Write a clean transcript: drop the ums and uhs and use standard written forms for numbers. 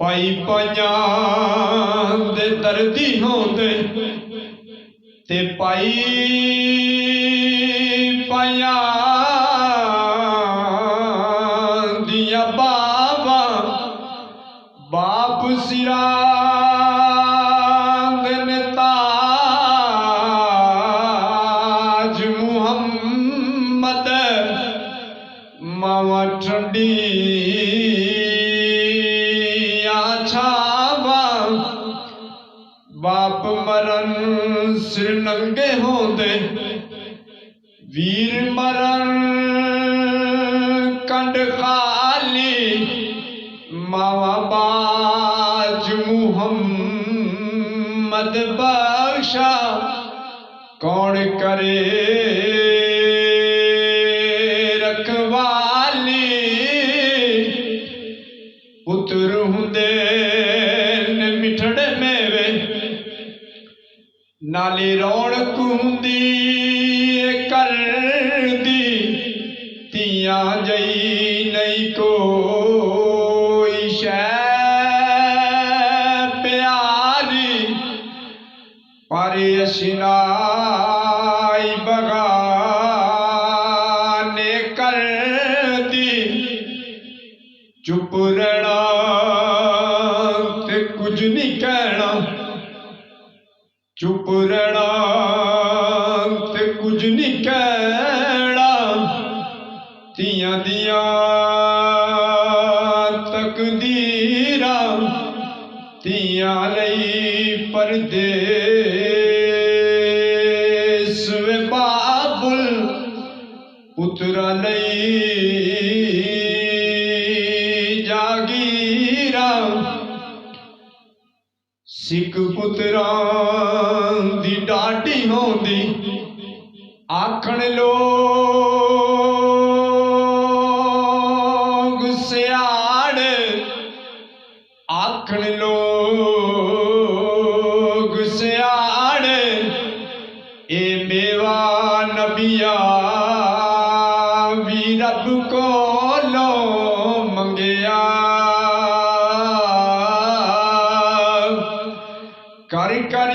पाई पाइयां दे दर्दी होंदे ते पाई पाइयां दिया बाबा बाप सिरा ताज मुहम्मद मावा ठंडी बाप मरन सिर नंगे होंदे वीर मरन कंड खाली मावा बाज मुहम्मद बख्शा कौन करे रखवाली पुत्र हुंदे ने मिठड़े मेवे नाली रौनक हुंदी कर दी तियां जई नहीं कोई शै प्यारी पर अशिनाई बगाने कर दी चुप रहना ते कुछ नहीं कहना चुप रहना ते कुछ नहीं कहना तियां दिया तकदीरा तियां लई परदेस वे बाबुल पुत्रा लई जागीरा सिख पुत्रां दी डाटी होंदी आखण लोग सियाड़ आखण लोग सियाड़ ए मेवा नबिया भी रब कोलो मंगया कर कर